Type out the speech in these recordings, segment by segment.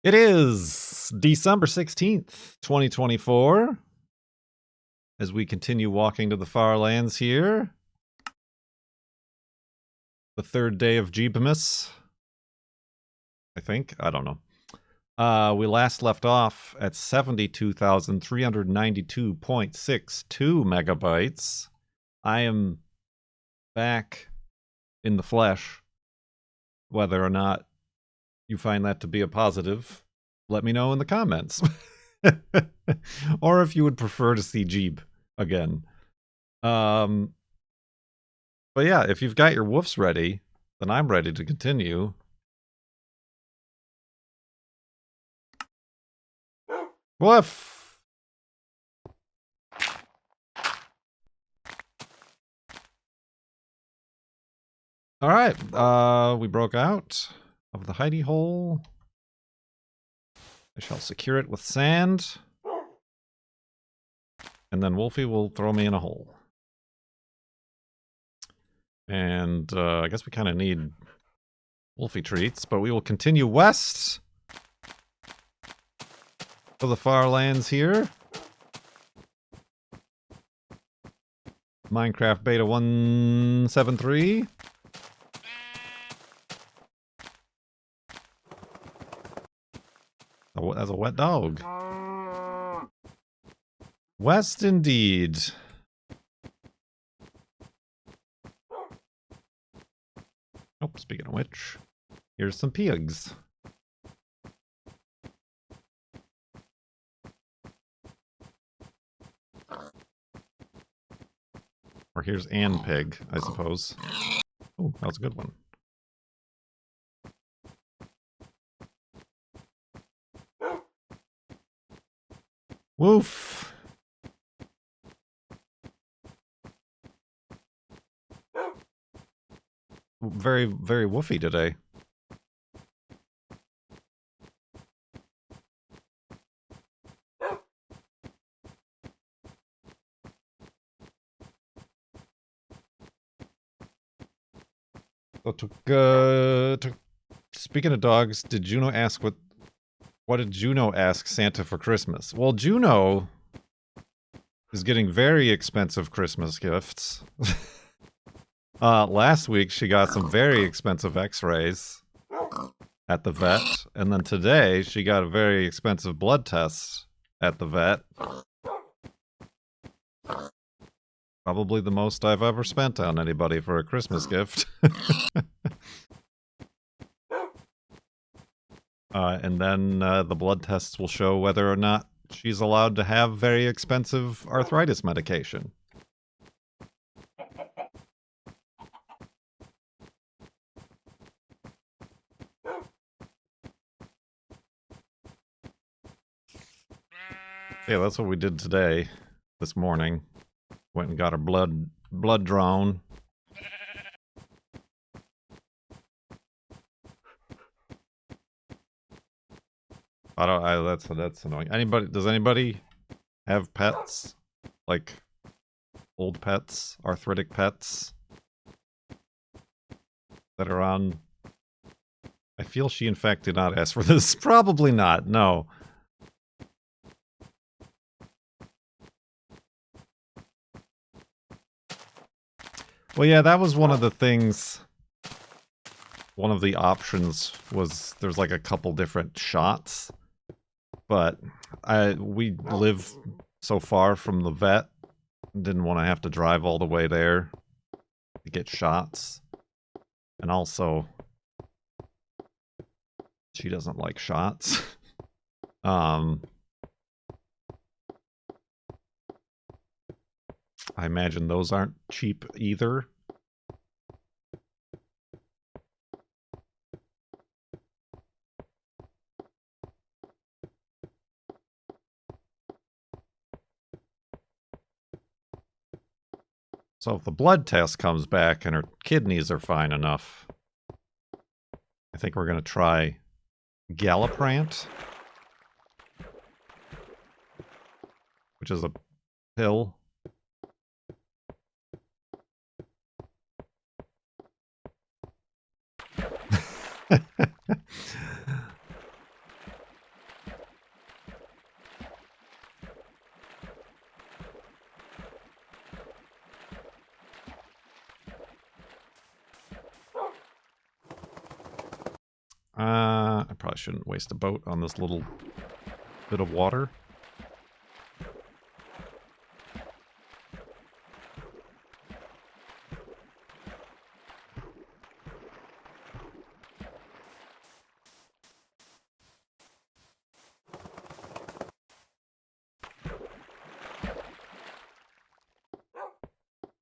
It is December 16th, 2024. As we continue walking to the far lands here. The third day of Jeebimus. I think. I don't know. We last left off at 72,392.62 megabytes. I am back in the flesh. Whether or not you find that to be a positive, let me know in the comments. Or if you would prefer to see Jeeb again. But yeah, if you've got your woofs ready, then I'm ready to continue. Woof! Alright, we broke out of the hidey hole. I shall secure it with sand. And then Wolfie will throw me in a hole. And I guess we kind of need Wolfie treats, but we will continue west to the far lands here. Minecraft Beta 173. Oh, that's a wet dog. West indeed. Oh, speaking of which, here's some pigs. Or here's Ann Pig, I suppose. Oh, that was a good one. Woof! Very, very woofy today. So, speaking of dogs, did Juno ask what did Juno ask Santa for Christmas? Well, Juno is getting very expensive Christmas gifts. Last week she got some very expensive x-rays at the vet, and then today she got a very expensive blood test at the vet. Probably the most I've ever spent on anybody for a Christmas gift. And then the blood tests will show whether or not she's allowed to have very expensive arthritis medication. Yeah, that's what we did today, this morning. Went and got her blood drawn. That's annoying. Does anybody have pets? Like old pets, arthritic pets that are on? I feel she in fact did not ask for this. Probably not, no. Well, yeah, that was one of the things. One of the options was there's like a couple different shots, but we live so far from the vet, didn't want to have to drive all the way there to get shots, and also she doesn't like shots. I imagine those aren't cheap either. So if the blood test comes back and her kidneys are fine enough, I think we're going to try Galliprant, which is a pill. I probably shouldn't waste a boat on this little bit of water.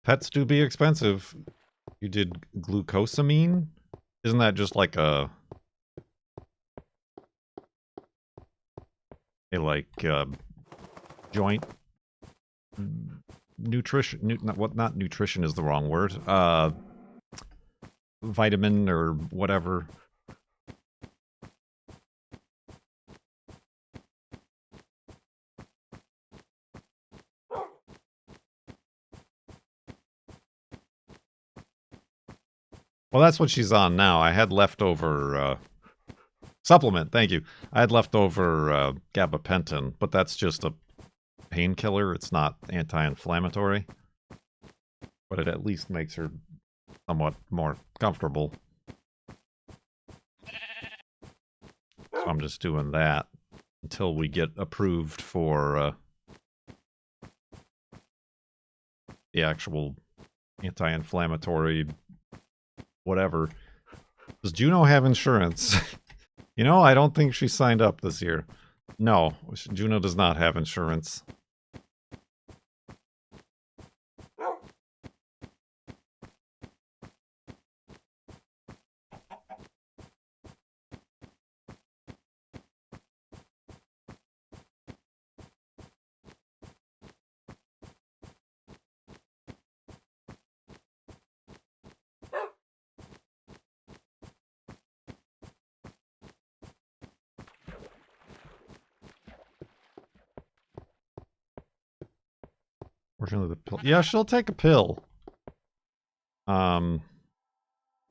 Pets do be expensive. You did glucosamine? Isn't that just like a joint nutrition? Not nutrition is the wrong word. Vitamin or whatever. Well, that's what she's on now. I had leftover supplement. Thank you. I had leftover gabapentin, but that's just a painkiller. It's not anti-inflammatory, but it at least makes her somewhat more comfortable. So I'm just doing that until we get approved for the actual anti-inflammatory whatever. Does Juno have insurance? You know, I don't think she signed up this year. No, Juno does not have insurance. Fortunately, the pill. Yeah, she'll take a pill.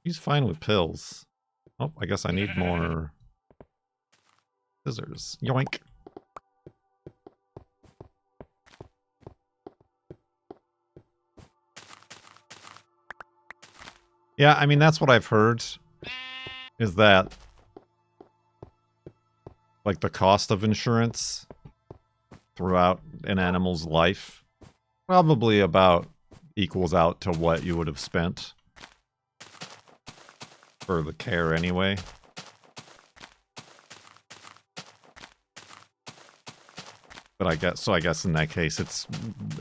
She's fine with pills. Oh, I guess I need more scissors. Yoink. Yeah, I mean, that's what I've heard. Is that like the cost of insurance throughout an animal's life probably about equals out to what you would have spent for the care anyway. But I guess in that case it's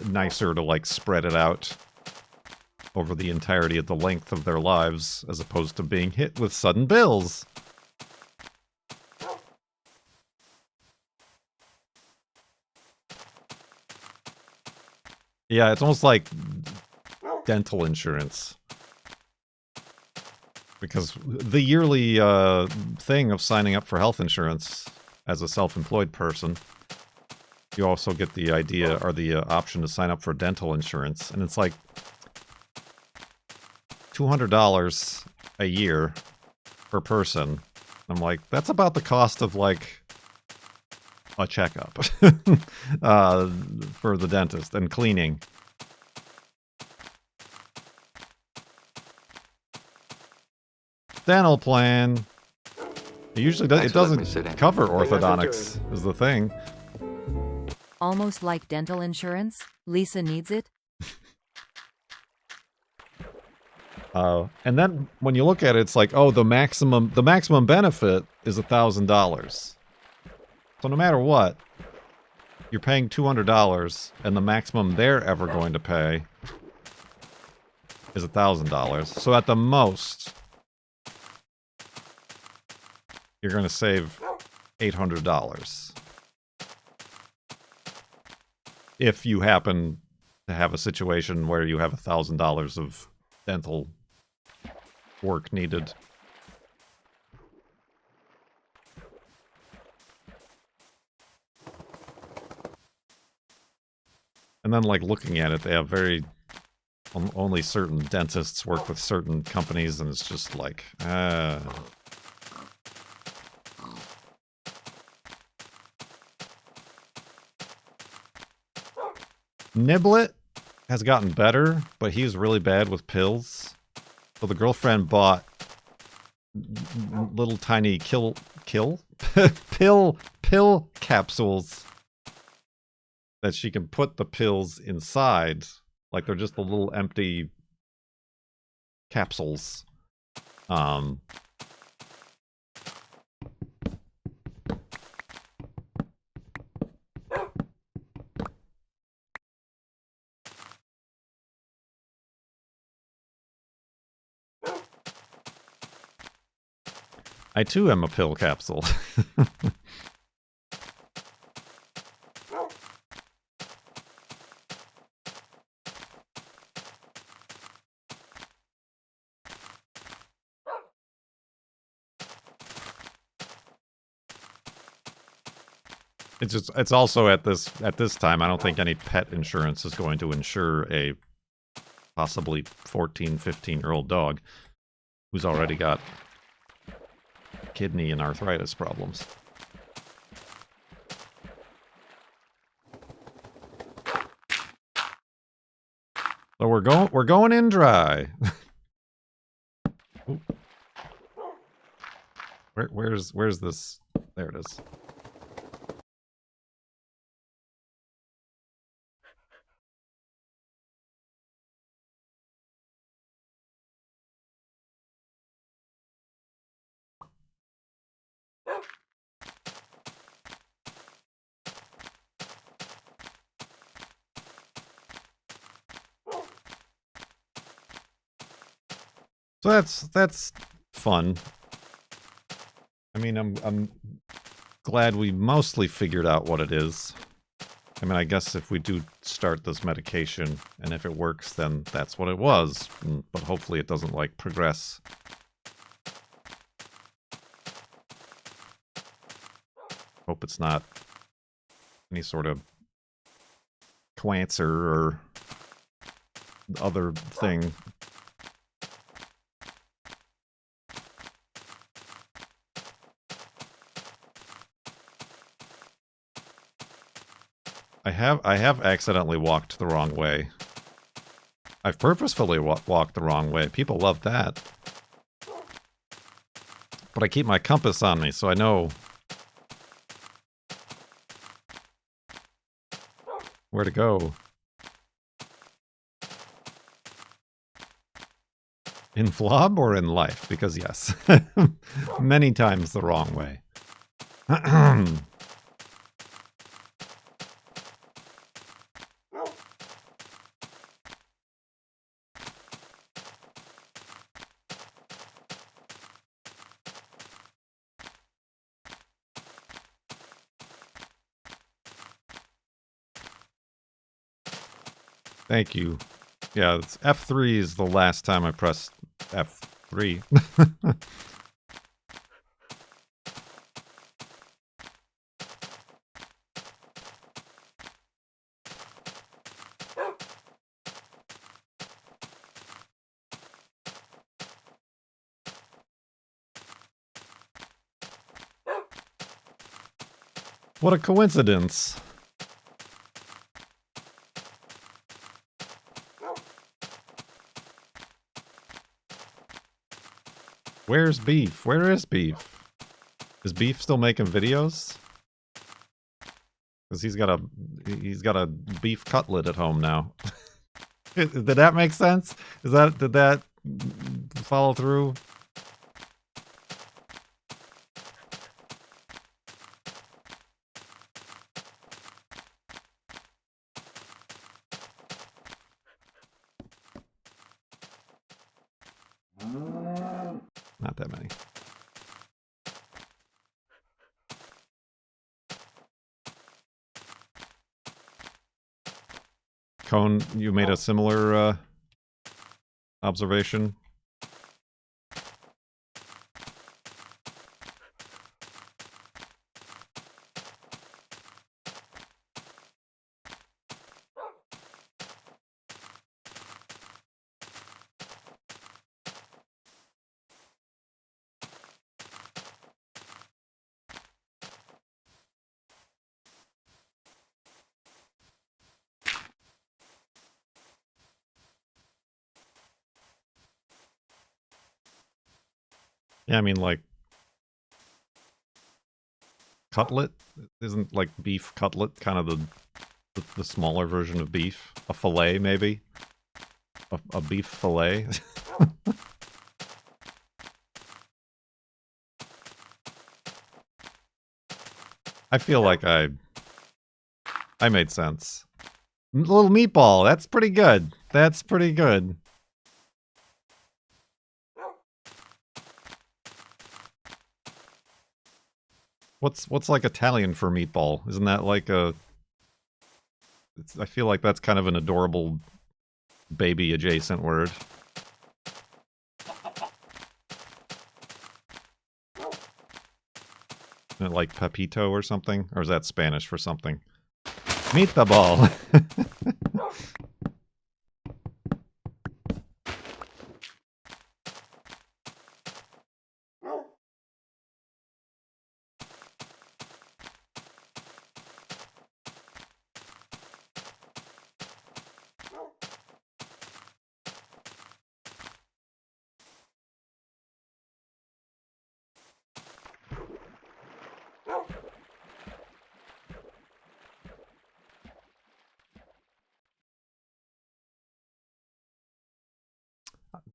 nicer to like spread it out over the entirety of the length of their lives as opposed to being hit with sudden bills. Yeah, it's almost like dental insurance. Because the yearly thing of signing up for health insurance as a self-employed person, you also get the idea or the option to sign up for dental insurance. And it's like $200 a year per person. I'm like, that's about the cost of like a checkup for the dentist and cleaning. Dental plan. It usually does. It doesn't cover orthodontics. Is the thing. Almost like dental insurance. Lisa needs it. And then when you look at it, it's like, oh, the maximum benefit is $1,000. So no matter what, you're paying $200, and the maximum they're ever going to pay is $1,000. So at the most, you're going to save $800 if you happen to have a situation where you have $1,000 of dental work needed. And then, like, looking at it, they have only certain dentists work with certain companies, and it's just like, Niblet has gotten better, but he's really bad with pills. So the girlfriend bought little tiny pill capsules that she can put the pills inside. Like they're just the little empty capsules. I too am a pill capsule. It's also at this time, I don't think any pet insurance is going to insure a possibly 14, 15-year-old dog who's already got kidney and arthritis problems. So we're going in dry. Where's this? There it is. So that's fun. I mean, I'm glad we mostly figured out what it is. I mean, I guess if we do start this medication, and if it works, then that's what it was. But hopefully it doesn't, like, progress. Hope it's not any sort of cancer or other thing. I have accidentally walked the wrong way. I've purposefully walked the wrong way. People love that. But I keep my compass on me, so I know where to go. In Flob or in life? Because yes, many times the wrong way. Thank you. Yeah, it's F3 is the last time I pressed F3. What a coincidence. Where's Beef? Where is Beef? Is Beef still making videos? Because he's got a beef cutlet at home now. Did that make sense? Did that follow through? Not that many. Cone, you made a similar observation. Yeah, I mean, like, cutlet? Isn't like beef cutlet kind of the smaller version of beef? A fillet, maybe? A beef fillet? I feel like I made sense. Little meatball, that's pretty good. That's pretty good. What's like Italian for meatball? Isn't that like a... I feel like that's kind of an adorable baby adjacent word. Isn't it like Pepito or something? Or is that Spanish for something? Meet the ball.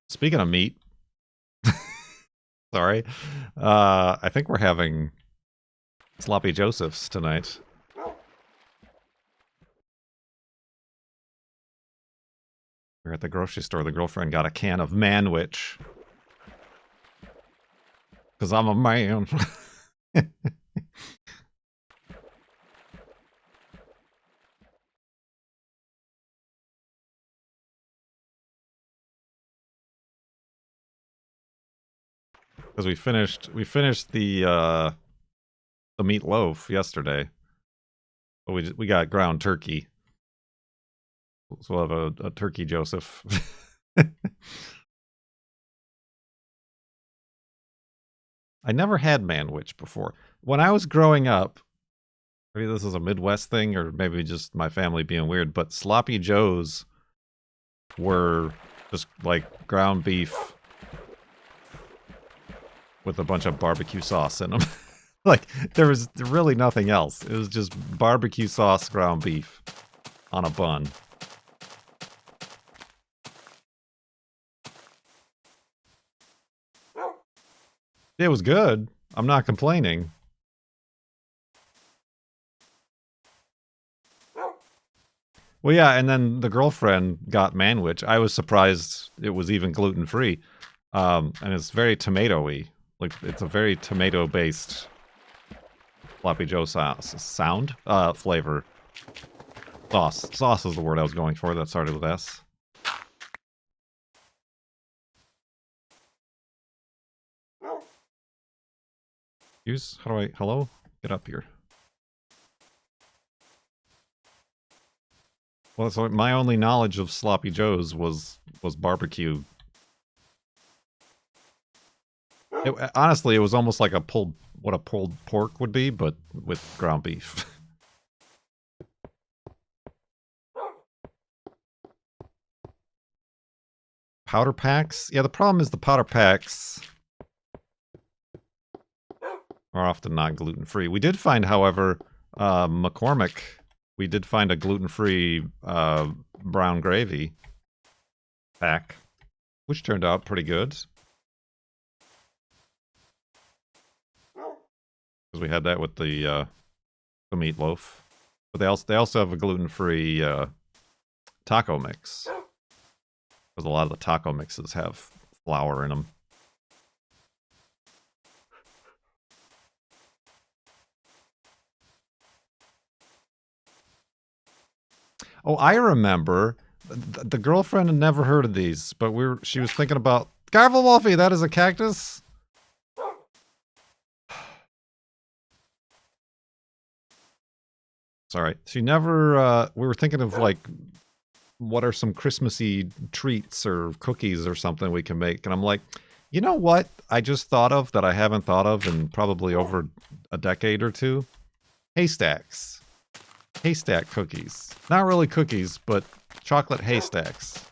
Speaking of meat, sorry, I think we're having sloppy josephs tonight. We're at the grocery store. The girlfriend got a can of Manwich. Because I'm a man. Because we finished the meatloaf yesterday. But we got ground turkey. So we'll have a turkey Joseph. I never had Manwich before. When I was growing up, maybe this is a Midwest thing, or maybe just my family being weird, but sloppy joes were just like ground beef with a bunch of barbecue sauce in them. Like, there was really nothing else. It was just barbecue sauce ground beef on a bun. It was good. I'm not complaining. Well, yeah, and then the girlfriend got Manwich. I was surprised it was even gluten-free. And it's very tomato-y. Like, it's a very tomato-based sloppy joe flavor. Sauce is the word I was going for. That started with S. Hello? Get up here. Well, so my only knowledge of sloppy joes was barbecue. Honestly, it was almost like what a pulled pork would be, but with ground beef. Powder packs? Yeah, the problem is the powder packs are often not gluten-free. We did find, however, McCormick, we did find a gluten-free brown gravy pack, which turned out pretty good. Because we had that with the meatloaf. But they also have a gluten-free taco mix. Because a lot of the taco mixes have flour in them. Oh, I remember. The girlfriend had never heard of these, but she was thinking about... Garble Wolfie, that is a cactus? Sorry. She never... we were thinking of, like, what are some Christmassy treats or cookies or something we can make? And I'm like, you know what I just thought of that I haven't thought of in probably over a decade or two? Haystacks. Haystack cookies. Not really cookies, but chocolate haystacks.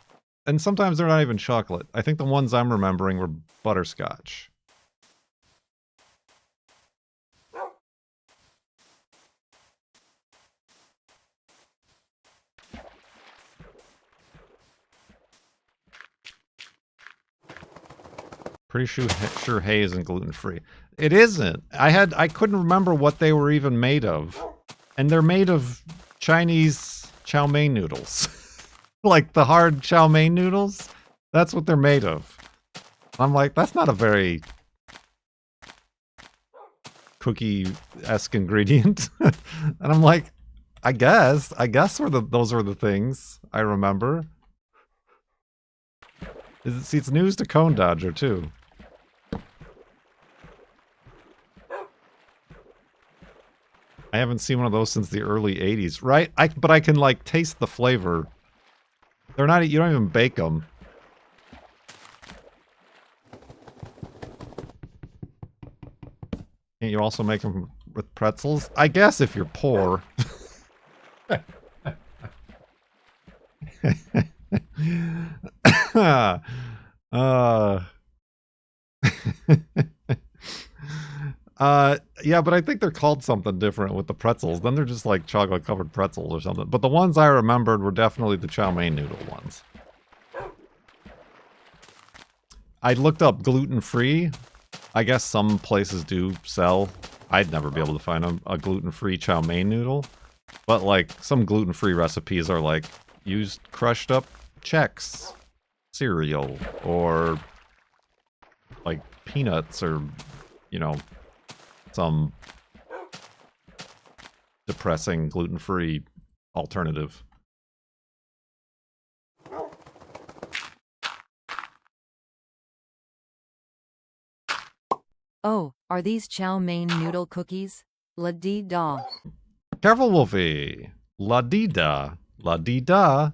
And sometimes they're not even chocolate. I think the ones I'm remembering were butterscotch. Pretty sure hay isn't gluten-free. It isn't. I couldn't remember what they were even made of. And they're made of Chinese chow mein noodles. Like the hard chow mein noodles. That's what they're made of. I'm like, that's not a very cookie-esque ingredient. And I'm like, I guess those were the things I remember. See, it's news to Cone Dodger, too. I haven't seen one of those since the early 80s, right? But I can, like, taste the flavor. They're not, you don't even bake them. Can't you also make them with pretzels? I guess if you're poor. Yeah, but I think they're called something different with the pretzels. Then they're just like chocolate-covered pretzels or something. But the ones I remembered were definitely the chow mein noodle ones. I looked up gluten-free. I guess some places do sell. I'd never be able to find a gluten-free chow mein noodle. But like some gluten-free recipes are like used crushed up Chex cereal or like peanuts or, you know, some depressing gluten-free alternative. Oh, are these chow mein noodle cookies? La-dee-da. Careful, Wolfie. La-dee-da. La-dee-da.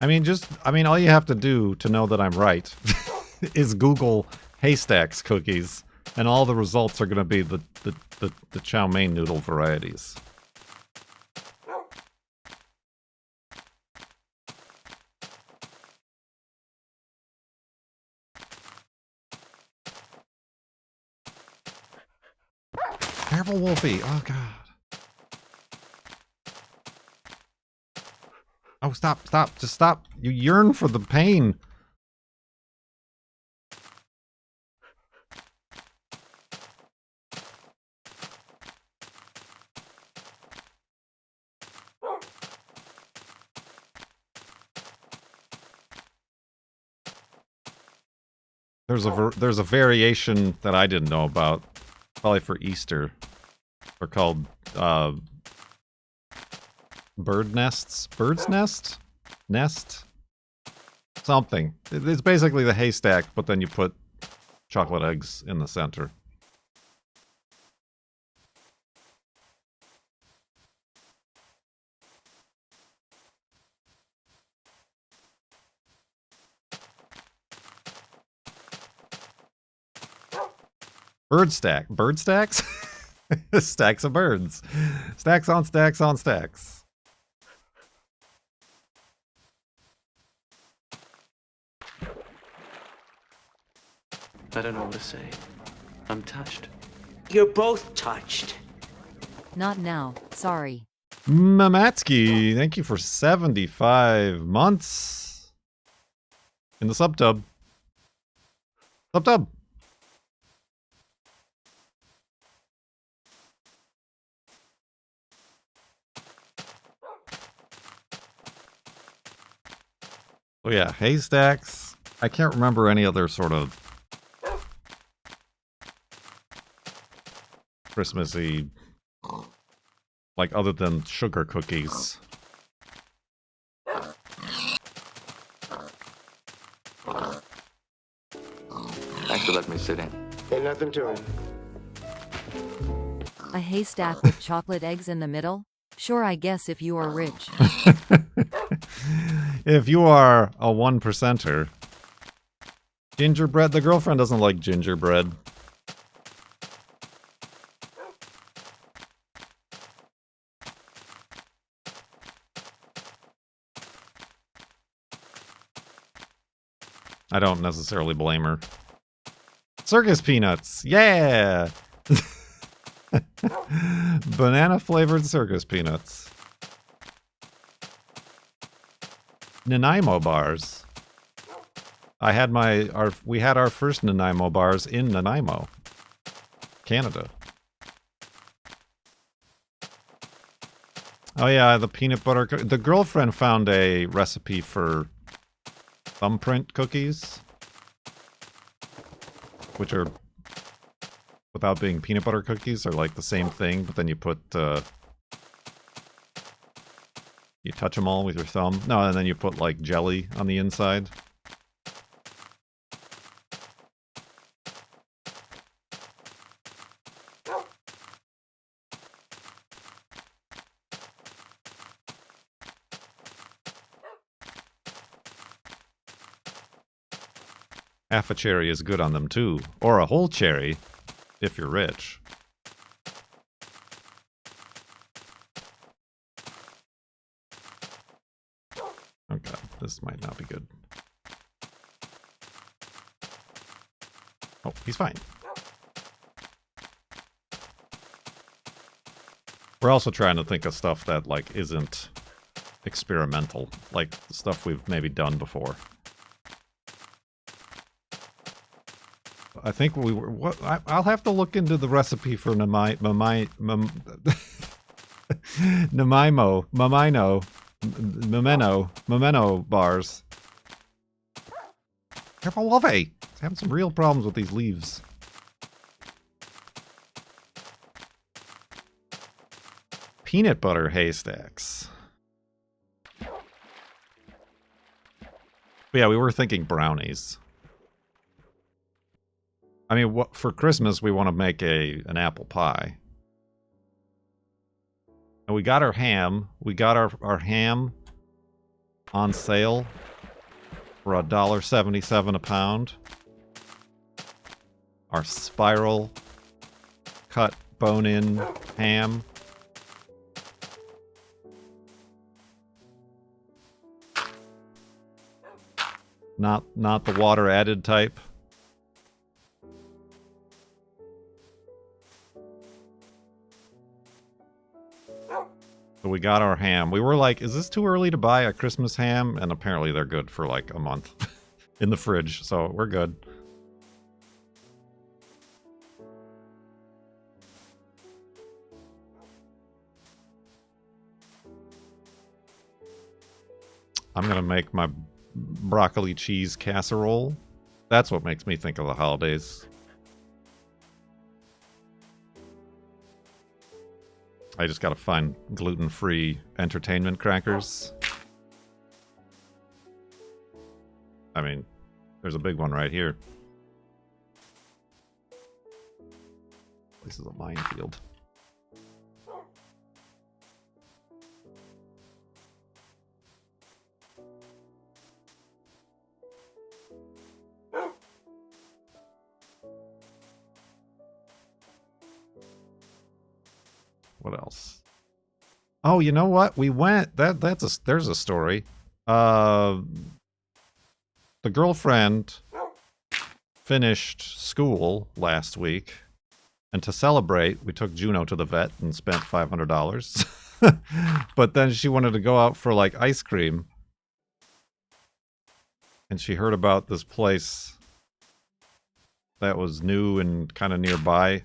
I mean, all you have to do to know that I'm right is Google Haystacks cookies, and all the results are going to be the chow mein noodle varieties. Careful, Wolfie. Oh, God. Oh, stop, stop, just stop. You yearn for the pain. There's a variation that I didn't know about, probably for Easter. They're called bird nests. Bird's nest? Nest? Something. It's basically the haystack, but then you put chocolate eggs in the center. Bird stack. Bird stacks? Stacks of birds. Stacks on stacks on stacks. I don't know what to say. I'm touched. You're both touched. Not now, sorry. Mamatsky, thank you for 75 months. In the subtub. Subtub. Oh yeah, haystacks. I can't remember any other sort of Christmassy, like other than sugar cookies. Thanks for letting me sit in. Ain't nothing to it. A haystack with chocolate eggs in the middle? Sure, I guess if you are rich. If you are a 1%er. Gingerbread? The girlfriend doesn't like gingerbread. I don't necessarily blame her. Circus peanuts! Yeah! Banana flavored circus peanuts. Nanaimo bars. We had our first Nanaimo bars in Nanaimo, Canada. Oh yeah, the peanut butter. The girlfriend found a recipe for thumbprint cookies, which are, without being peanut butter cookies, are like the same thing, but then you put, you touch them all with your thumb. No, and then you put like jelly on the inside. Half a cherry is good on them too. Or a whole cherry, if you're rich. Okay, this might not be good. Oh, he's fine. We're also trying to think of stuff that, like, isn't experimental. Like, the stuff we've maybe done before. I think we were. What? I'll have to look into the recipe for Nanaimo bars. Careful, Wolfie! Having some real problems with these leaves. Peanut butter haystacks. But yeah, we were thinking brownies. I mean, what, for Christmas, we want to make an apple pie. And we got our ham. We got our ham on sale for $1.77 a pound. Our spiral cut bone-in ham. Not the water added type. So we got our ham. We were like, is this too early to buy a Christmas ham? And apparently they're good for like a month in the fridge, so we're good. I'm gonna make my broccoli cheese casserole. That's what makes me think of the holidays. I just gotta find gluten-free entertainment crackers. I mean, there's a big one right here. This is a minefield. What else? Oh, you know what? We went. There's a story. The girlfriend finished school last week, and to celebrate, we took Juno to the vet and spent $500. But then she wanted to go out for like ice cream, and she heard about this place that was new and kind of nearby.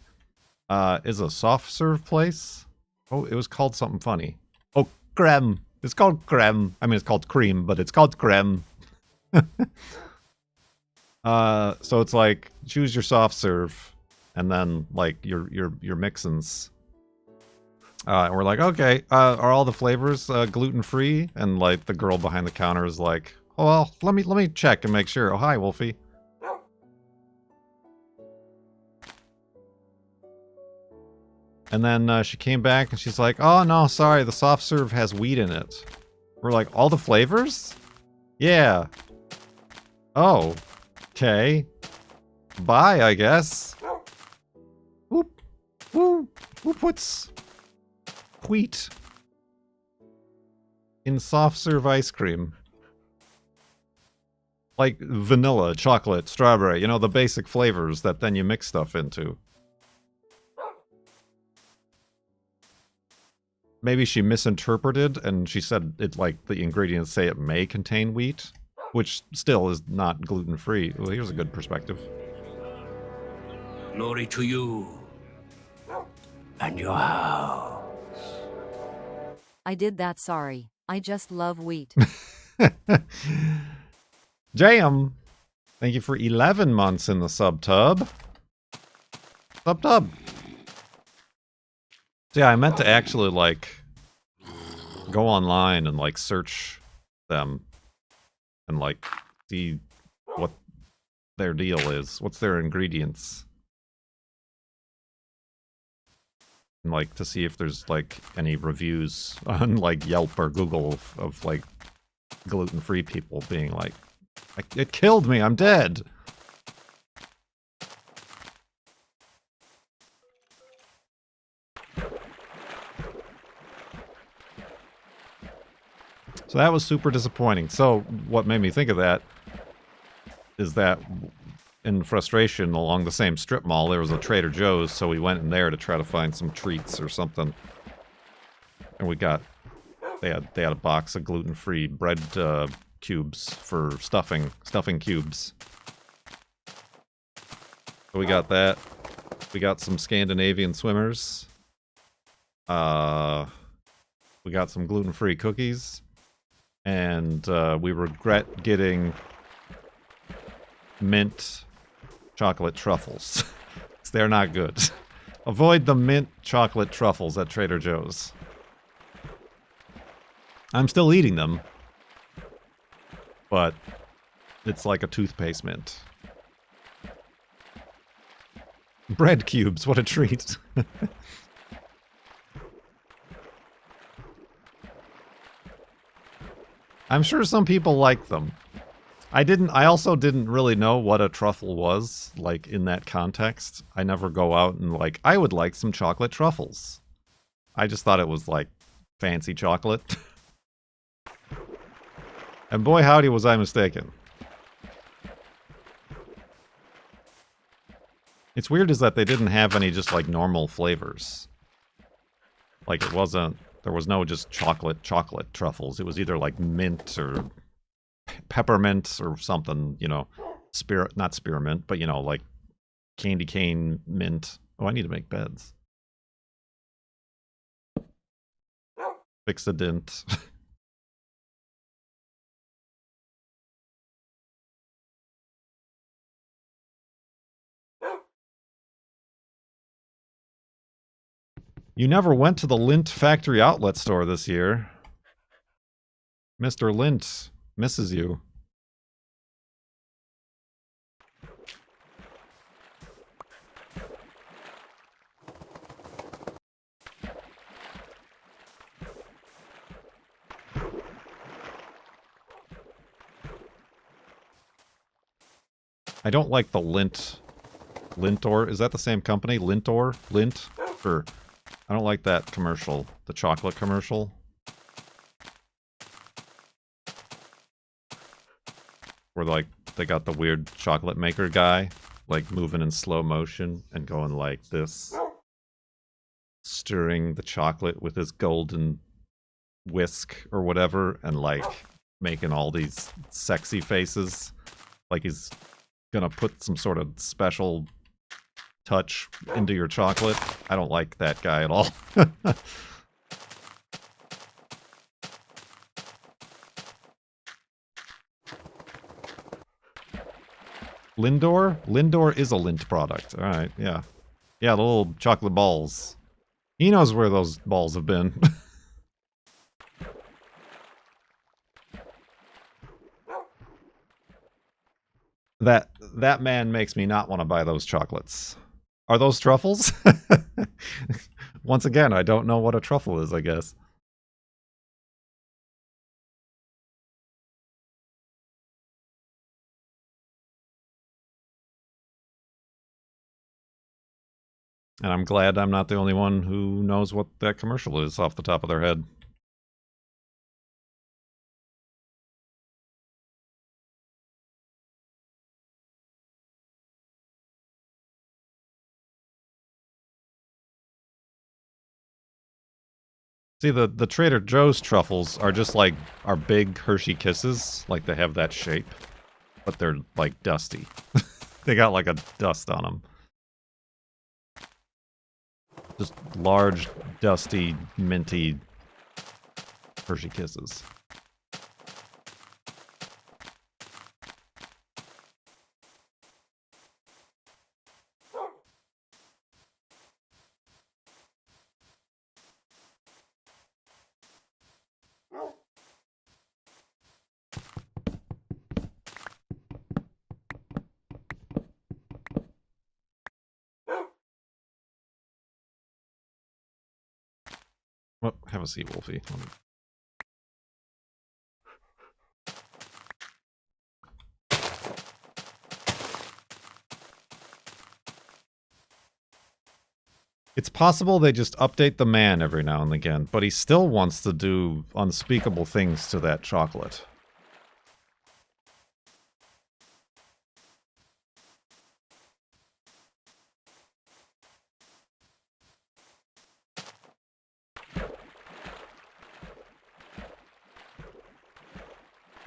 Is a soft serve place. Oh, it was called something funny. Oh, creme. It's called creme. I mean, it's called cream, but it's called creme. So it's like, choose your soft serve, and then like your mixins. And we're like, okay, are all the flavors gluten free? And like the girl behind the counter is like, oh well, let me check and make sure. Oh, hi, Wolfie. And then she came back and she's like, oh no, sorry, the soft serve has wheat in it. We're like, all the flavors? Yeah. Oh. Okay. Bye, I guess. Whoop. Whoop. Who puts wheat in soft serve ice cream? Like vanilla, chocolate, strawberry, you know, the basic flavors that then you mix stuff into. maybe she misinterpreted and she said it like the ingredients say it may contain wheat, which still is not gluten-free. Well, here's a good perspective. Glory to you and your house. I did that, sorry. I just love wheat. Jam, thank you for 11 months in the sub-tub. Sub-tub. So yeah, I meant to actually, like, go online and, like, search them and, like, see what their deal is. What's their ingredients? And, like, to see if there's, like, any reviews on, like, Yelp or Google of like, gluten-free people being like, it killed me, I'm dead. So that was super disappointing. So what made me think of that is that in frustration along the same strip mall, there was a Trader Joe's, so we went in there to try to find some treats or something. And we got, they had a box of gluten-free bread cubes for stuffing cubes. So we got that. We got some Scandinavian swimmers. We got some gluten-free cookies. And we regret getting mint chocolate truffles. They're not good. Avoid the mint chocolate truffles at Trader Joe's. I'm still eating them. But it's like a toothpaste mint. Bread cubes, what a treat. I'm sure some people like them. I also didn't really know what a truffle was, like, in that context. I never go out and, like, I would like some chocolate truffles. I just thought it was, like, fancy chocolate. And boy howdy was I mistaken. It's weird is that they didn't have any just, like, normal flavors. Like, it wasn't... There was no just chocolate truffles. It was either, like, mint or peppermint or something, you know. Not spearmint, but, you know, like, candy cane mint. Oh, I need to make beds. Fix a dent. You never went to the Lint factory outlet store this year. Mr. Lint misses you. I don't like the Lintor. Is that the same company? Lintor? Lint? Or I don't like that commercial. The chocolate commercial. Where, like, they got the weird chocolate maker guy, like, moving in slow motion and going like this. Stirring the chocolate with his golden whisk or whatever, and, like, making all these sexy faces. Like he's gonna put some sort of special touch into your chocolate. I don't like that guy at all. Lindor? Lindor is a Lindt product. Alright, yeah. Yeah, the little chocolate balls. He knows where those balls have been. That man makes me not want to buy those chocolates. Are those truffles? Once again, I don't know what a truffle is, I guess. And I'm glad I'm not the only one who knows what that commercial is off the top of their head. See, the Trader Joe's truffles are just like our big Hershey Kisses. Like, they have that shape. But they're, like, dusty. They got, like, a dust on them. Just large, dusty, minty Hershey Kisses. Well, have a seat, Wolfie. It's possible they just update the man every now and again, but he still wants to do unspeakable things to that chocolate.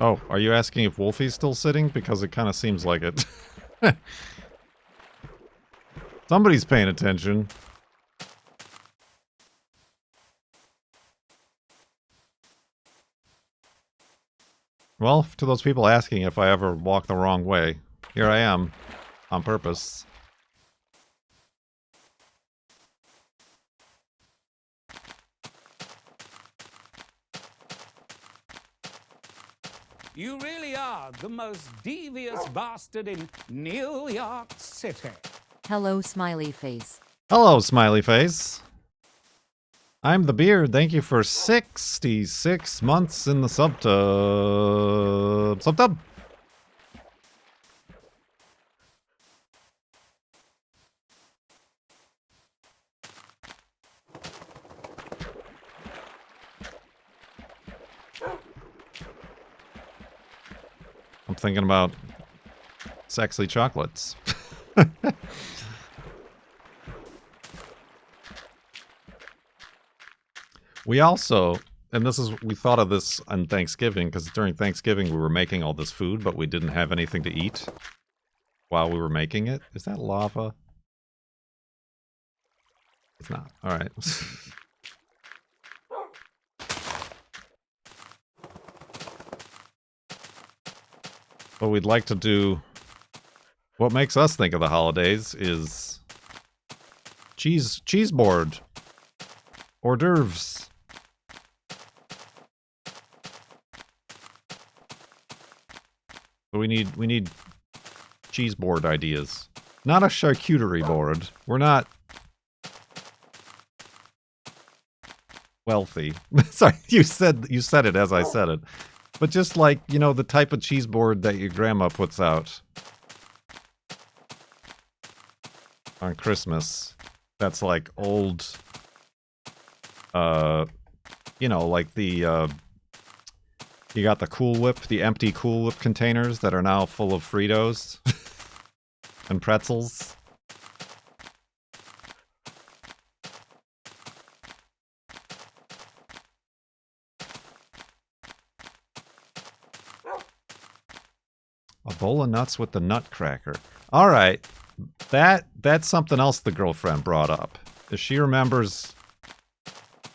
Oh, are you asking if Wolfie's still sitting? Because it kind of seems like it. Somebody's paying attention. Well, to those people asking if I ever walk the wrong way, here I am, on purpose. You really are the most devious bastard in New York City. Hello, smiley face. Hello, smiley face. I'm the beard. Thank you for 66 months in the subtub. Subtub? I'm thinking about sexy chocolates. We also, and we thought of this on Thanksgiving, because during Thanksgiving we were making all this food, but we didn't have anything to eat while we were making it. Is that lava? It's not. Alright. What we'd like to do, what makes us think of the holidays is cheese board, hors d'oeuvres. So we need cheese board ideas. Not a charcuterie board. We're not wealthy. Sorry, you said it as I said it. But just like, you know, the type of cheese board that your grandma puts out on Christmas. That's like old, you know, like the, you got the Cool Whip, the empty Cool Whip containers that are now full of Fritos and pretzels. A bowl of nuts with the nutcracker. All right, that's something else the girlfriend brought up. If she remembers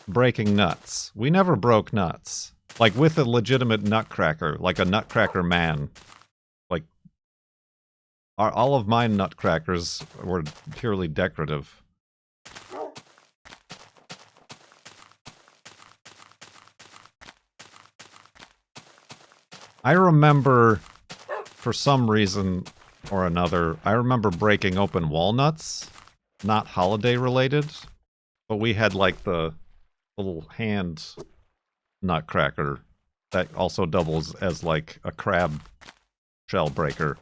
breaking nuts. We never broke nuts. Like, with a legitimate nutcracker, like a nutcracker man. Like, all of my nutcrackers were purely decorative. I remember, for some reason or another, I remember breaking open walnuts. Not holiday related, but we had like the little hand nutcracker that also doubles as like a crab shell breaker.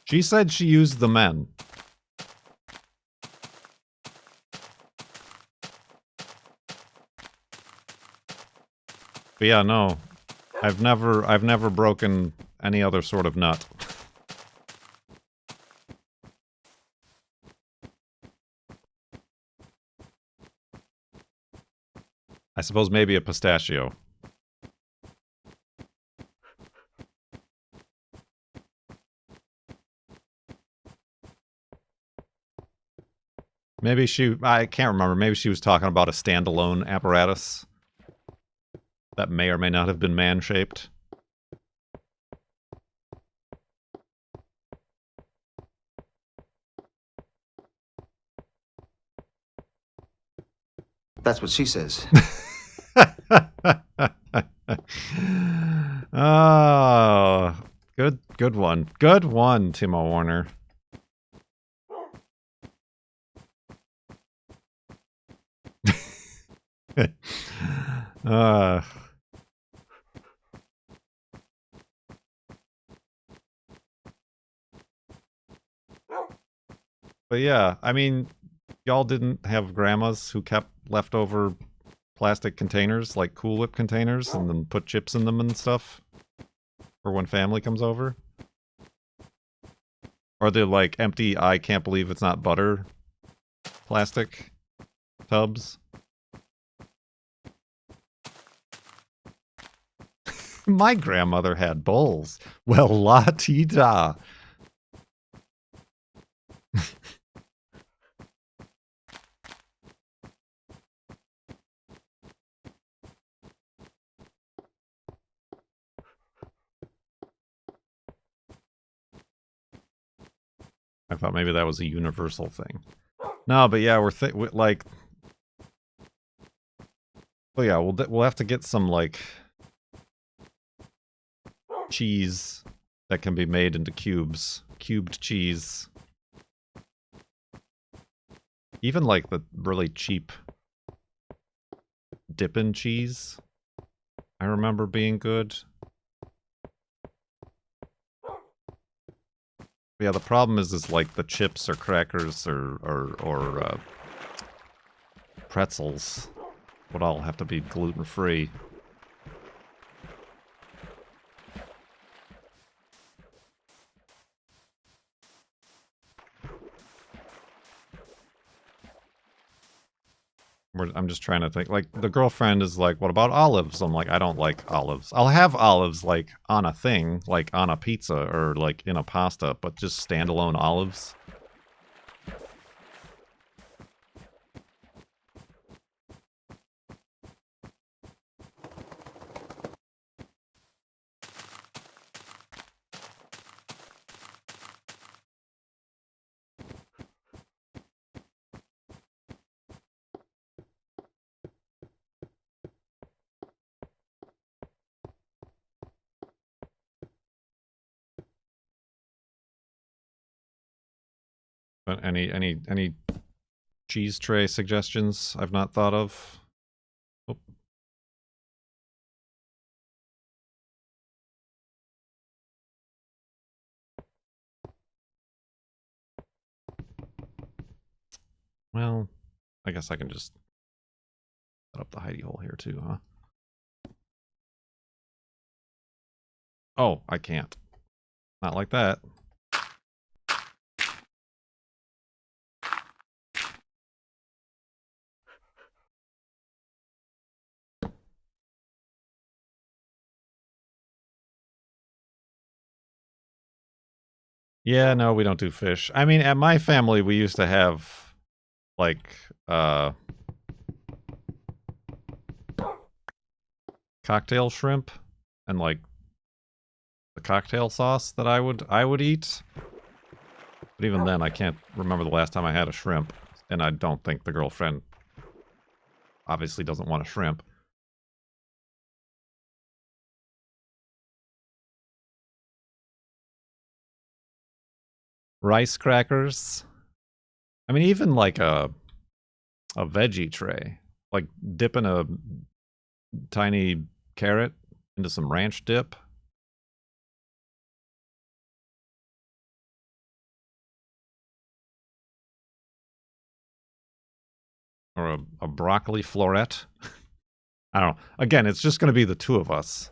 She said she used the men. But yeah, no. I've never broken any other sort of nut. I suppose maybe a pistachio. Maybe I can't remember, maybe she was talking about a standalone apparatus that may or may not have been man-shaped. That's what she says. Oh, good one. Good one, Timo Warner. uh, but yeah, I mean, y'all didn't have grandmas who kept leftover plastic containers, like Cool Whip containers, and then put chips in them and stuff for when family comes over? Or they're like empty, I can't believe it's not butter plastic tubs? My grandmother had bowls. Well, la-ti-da. I thought maybe that was a universal thing. No, but yeah, we're like... Well, yeah, we'll have to get some, like... cheese that can be made into cubes. Cubed cheese. Even, like, the really cheap dippin' cheese, I remember being good. Yeah, the problem is like the chips or crackers or pretzels would all have to be gluten-free. I'm just trying to think. Like, the girlfriend is like, what about olives? I'm like, I don't like olives. I'll have olives, like, on a thing, like on a pizza or, like, in a pasta, but just standalone olives. But any cheese tray suggestions I've not thought of? Oh. Well, I guess I can just set up the hidey hole here too, huh? Oh, I can't. Not like that. Yeah, no, we don't do fish. I mean, at my family, we used to have, like, cocktail shrimp and, like, the cocktail sauce that I would eat. But even then, I can't remember the last time I had a shrimp, and I don't think the girlfriend obviously doesn't want a shrimp. Rice crackers. I mean, even like a veggie tray, like dipping a tiny carrot into some ranch dip. Or a broccoli floret. I don't know. Again, it's just going to be the two of us.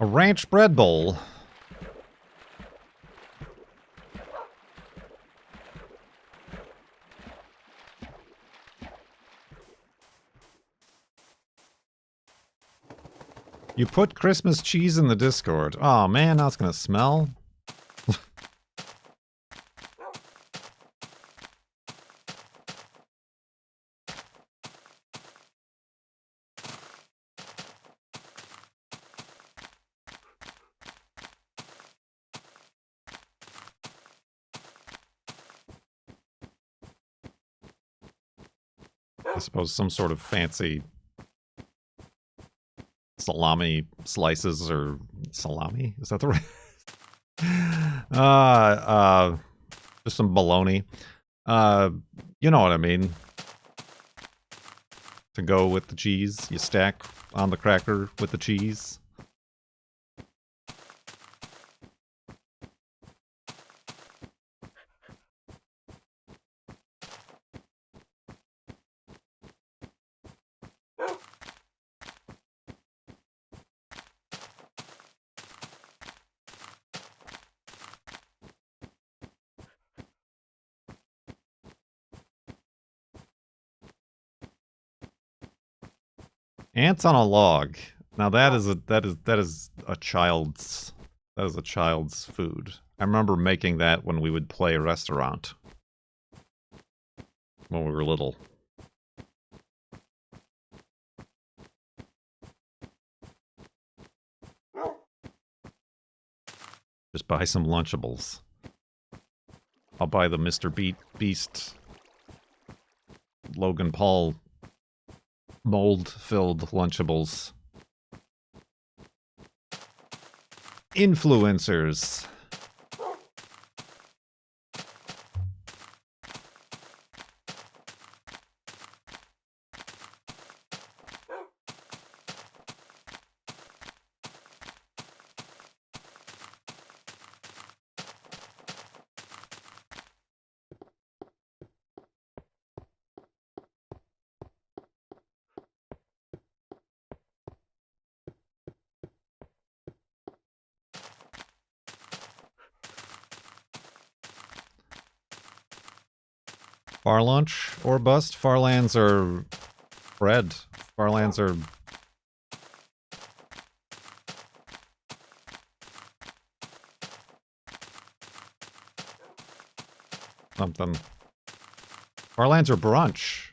A ranch bread bowl. You put Christmas cheese in the Discord. Oh man, now it's gonna smell. I suppose some sort of fancy salami slices or salami? Is that the right? Just some bologna. You know what I mean. To go with the cheese, you stack on the cracker with the cheese. Ants on a log. Now that is a child's food. I remember making that when we would play restaurant when we were little. Just buy some Lunchables. I'll buy the Mr. Beast Logan Paul mold-filled Lunchables. Influencers. Far lunch or bust? Farlands are bread. Farlands are something. Farlands are brunch.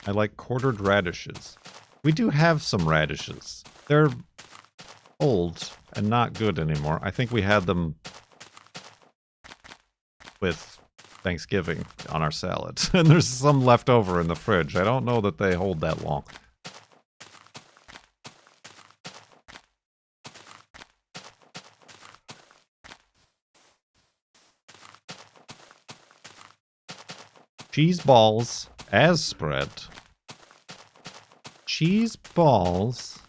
I like quartered radishes. We do have some radishes. They're old and not good anymore. I think we had them with Thanksgiving on our salad. And there's some left over in the fridge. I don't know that they hold that long. Cheese balls as spread. Cheese balls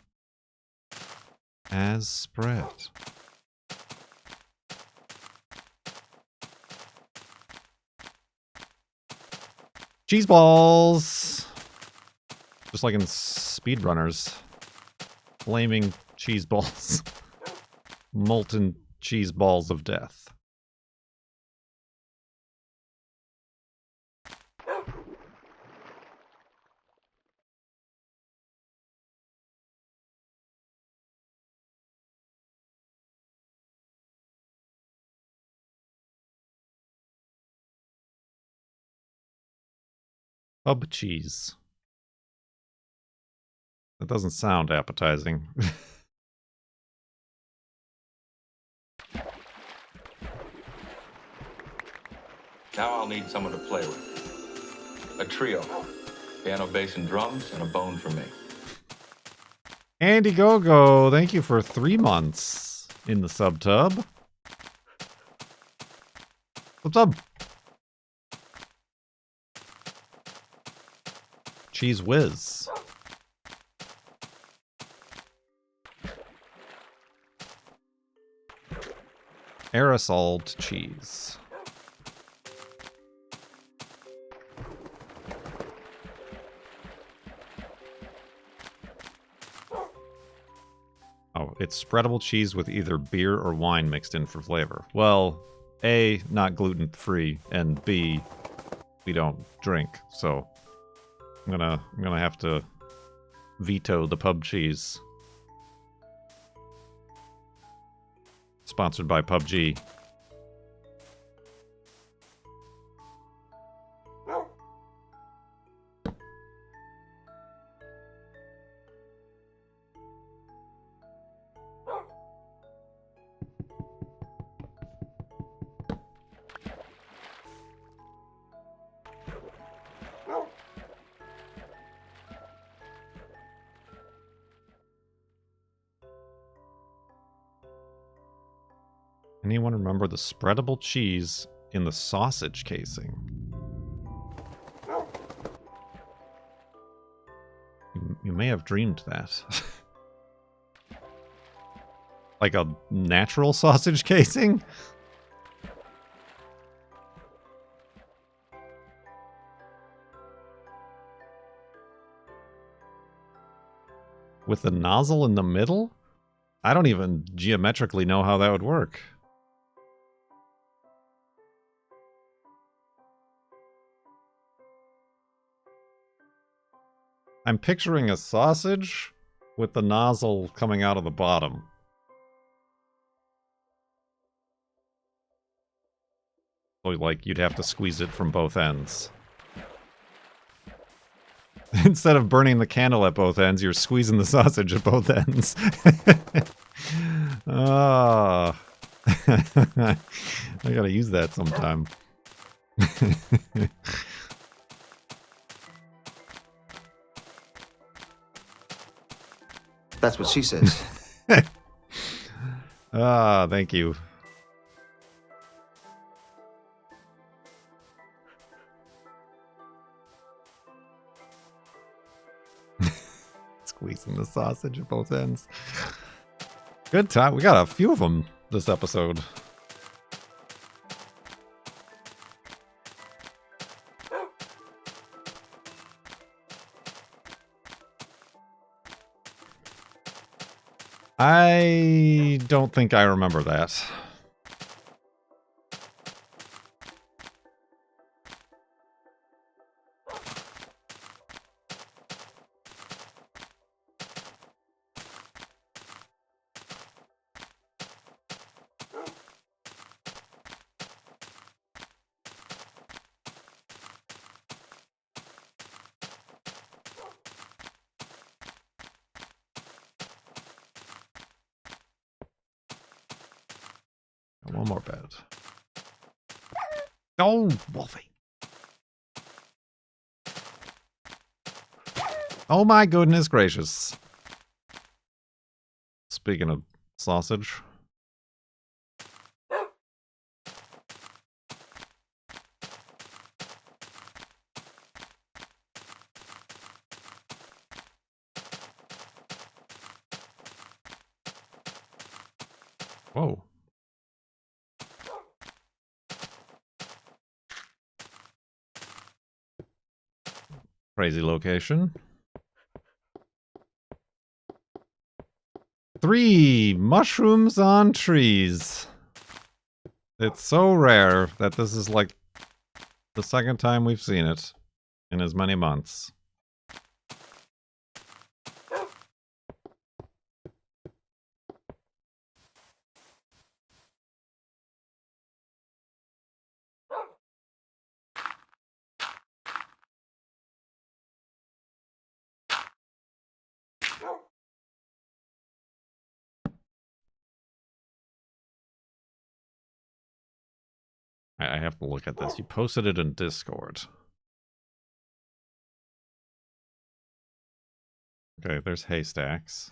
as spread. Cheese balls! Just like in speedrunners. Flaming cheese balls. Molten cheese balls of death. Pub cheese. That doesn't sound appetizing. Now I'll need someone to play with. A trio. Piano, bass, and drums, and a bone for me. Andy Gogo, thank you for 3 months in the subtub. Subtub. Cheese whiz. Aerosoled cheese. it's spreadable cheese with either beer or wine mixed in for flavor. Well, A, not gluten-free, and B, we don't drink, so I'm gonna have to veto the pub cheese. Sponsored by PUBG. Anyone remember the spreadable cheese in the sausage casing? You may have dreamed that. Like a natural sausage casing? With the nozzle in the middle? I don't even geometrically know how that would work. I'm picturing a sausage with the nozzle coming out of the bottom. So, like, you'd have to squeeze it from both ends. Instead of burning the candle at both ends, you're squeezing the sausage at both ends. Ah. I gotta use that sometime. That's what she says. Ah, thank you. Squeezing the sausage at both ends. Good time. We got a few of them this episode. I don't think I remember that. One more bed. Oh, Wolfie. Oh my goodness gracious. Speaking of sausage. Whoa. Crazy location. 3 mushrooms on trees. It's so rare that this is like the second time we've seen it in as many months. I have to look at this. You posted it in Discord. Okay, there's haystacks.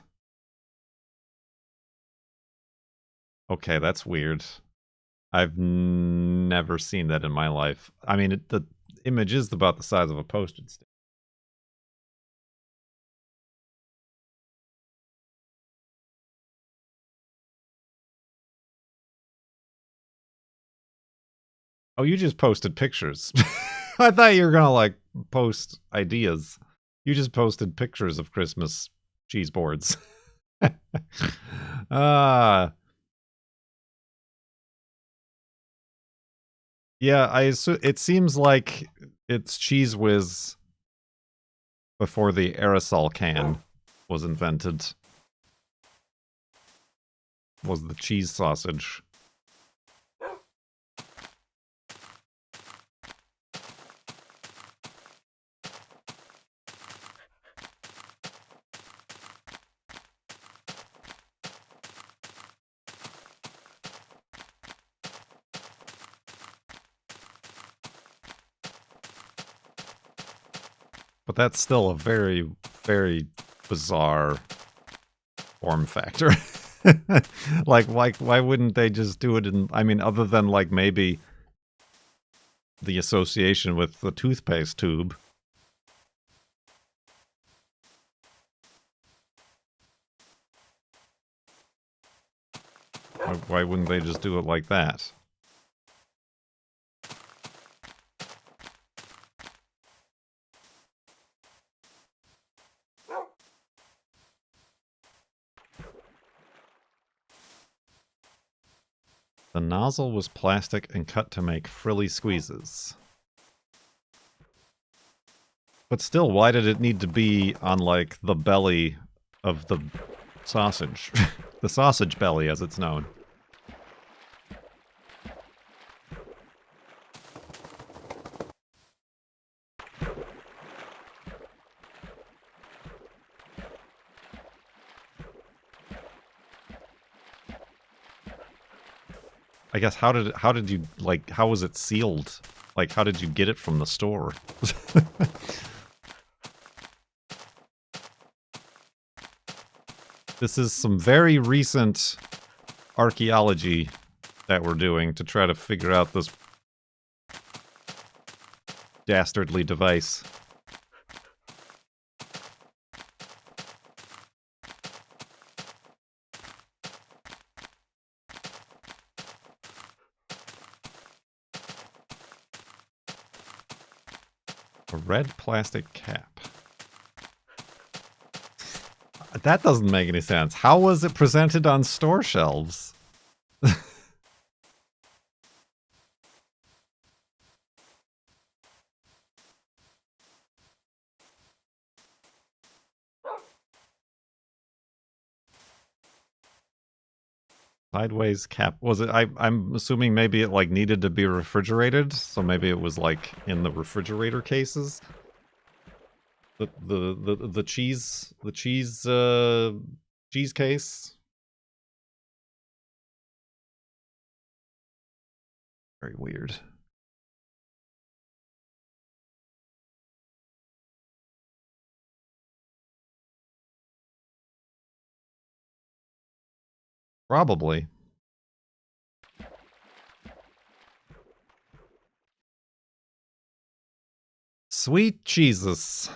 Okay, that's weird. I've never seen that in my life. I mean, the image is about the size of a postage stamp. Oh, you just posted pictures. I thought you were gonna, like, post ideas. You just posted pictures of Christmas cheese boards. uh yeah, it seems like it's Cheese Whiz before the aerosol can was invented. Was the cheese sausage. But that's still a very, very bizarre form factor. like, why wouldn't they just do it in, I mean, other than, like, maybe the association with the toothpaste tube. Why wouldn't they just do it like that? The nozzle was plastic and cut to make frilly squeezes. But still, why did it need to be on, like, the belly of the sausage? The sausage belly, as it's known. I guess how did you, like, how was it sealed? Like, how did you get it from the store? This is some very recent archaeology that we're doing to try to figure out this dastardly device. A red plastic cap. That doesn't make any sense. How was it presented on store shelves? Sideways cap. Was it? I'm assuming maybe it, like, needed to be refrigerated, so maybe it was, like, in the refrigerator cases. The cheese cheese case. Very weird. Probably. Sweet Jesus.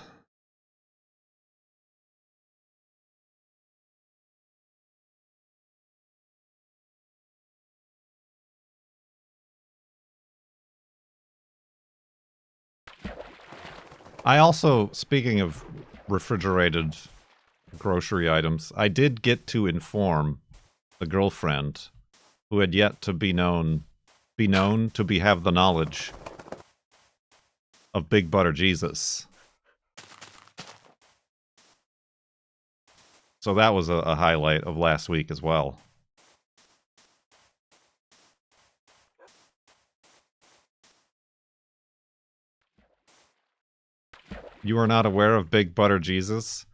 I also, speaking of refrigerated grocery items, I did get to inform the girlfriend who had yet to be known to have the knowledge of Big Butter Jesus. So that was a highlight of last week as well. You are not aware of Big Butter Jesus,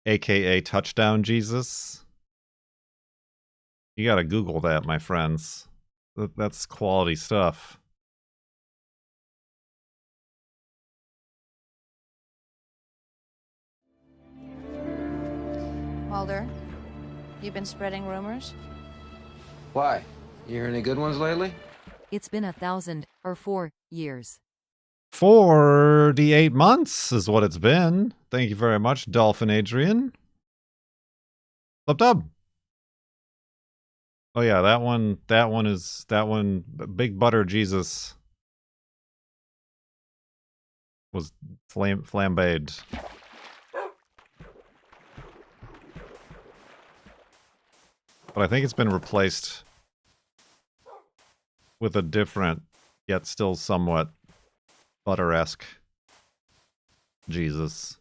aka Touchdown Jesus? You gotta Google that, my friends. That's quality stuff. Mulder, you've been spreading rumors? Why? You hear any good ones lately? It's been 4 years. 48 months is what it's been. Thank you very much, Dolphin Adrian. Dub. Oh yeah, that one, Big Butter Jesus was flambéed. But I think it's been replaced with a different, yet still somewhat butter-esque Jesus.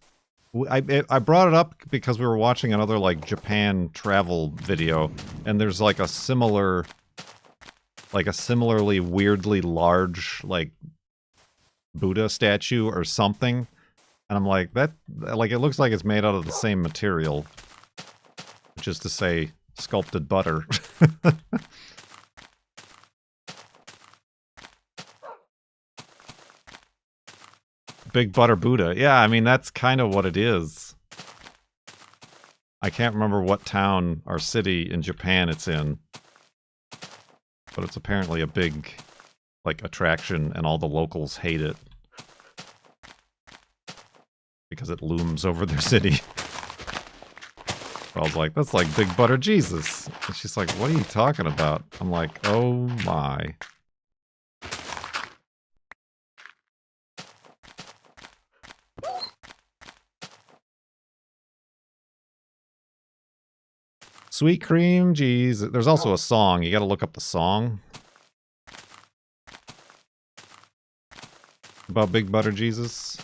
I brought it up because we were watching another, like, Japan travel video, and there's, like, a similarly weirdly large, like, Buddha statue or something. And I'm like, that, like, it looks like it's made out of the same material. Which is to say, sculpted butter. Big Butter Buddha. Yeah, I mean, that's kind of what it is. I can't remember what town or city in Japan it's in. But it's apparently a big, like, attraction, and all the locals hate it. Because it looms over their city. I was like, that's like Big Butter Jesus. And she's like, what are you talking about? I'm like, oh my. Sweet cream Jesus. There's also a song. You gotta look up the song. About Big Butter Jesus.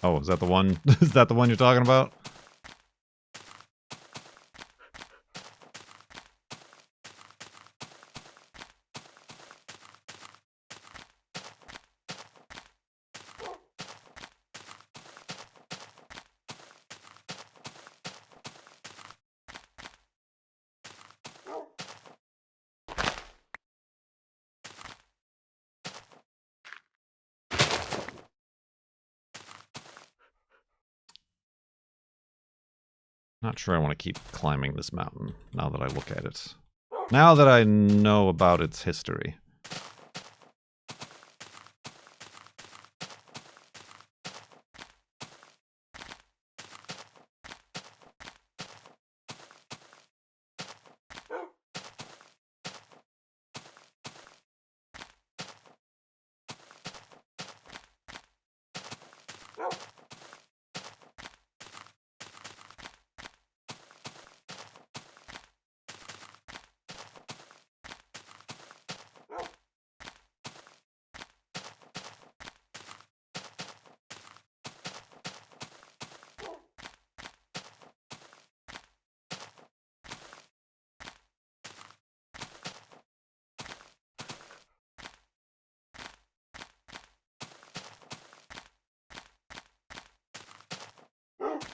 Oh, is that the one? Is that the one you're talking about? Not sure I want to keep climbing this mountain, now that I look at it. Now that I know about its history.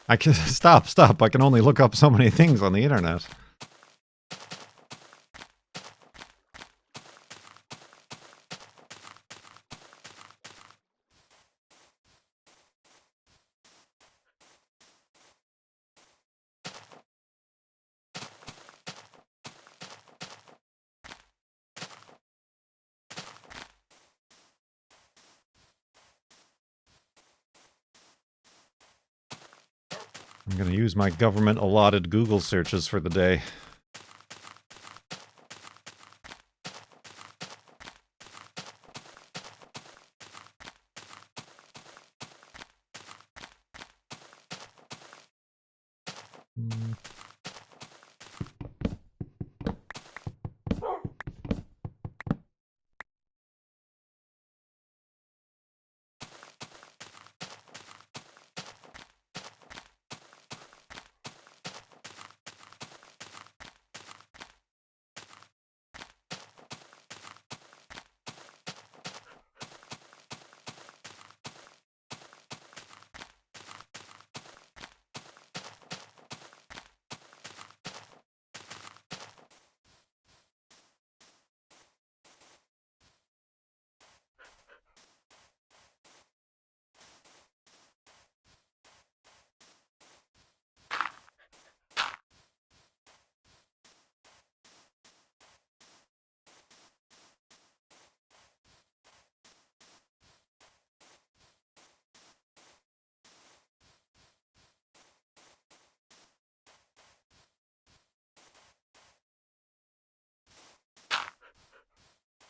I can stop. I can only look up so many things on the internet. I'm gonna use my government allotted Google searches for the day.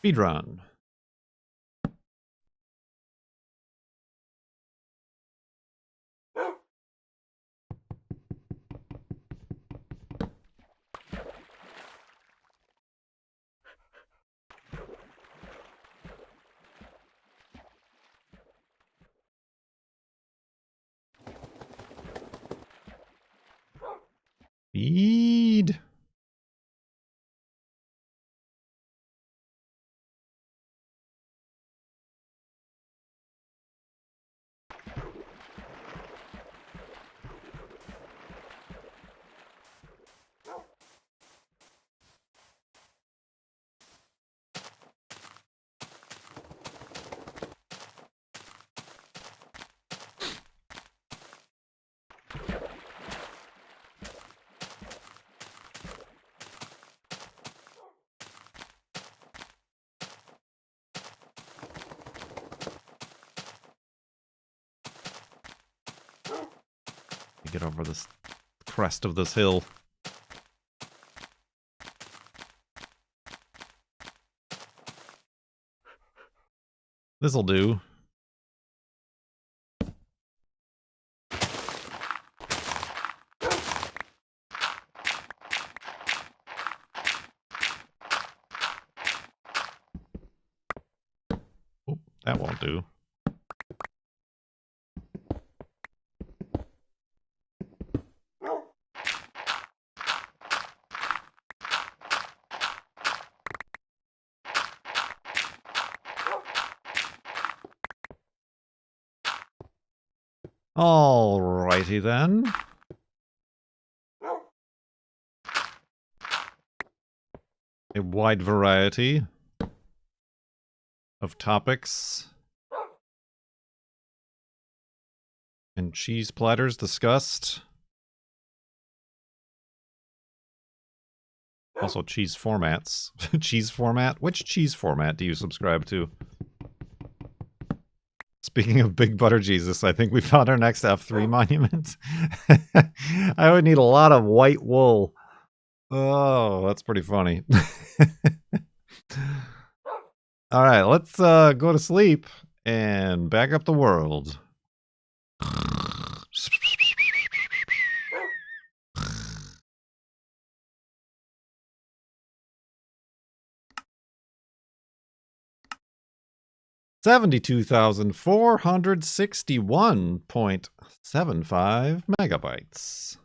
Speedrun. Speed. Get over this crest of this hill. This'll do. Oh, that won't do. Alrighty then. A wide variety of topics and cheese platters discussed. Also cheese formats. Cheese format? Which cheese format do you subscribe to? Speaking of Big Butter Jesus, I think we found our next F3 monument. I would need a lot of white wool. Oh, that's pretty funny. All right, let's go to sleep and back up the world. $72,461.75 megabytes.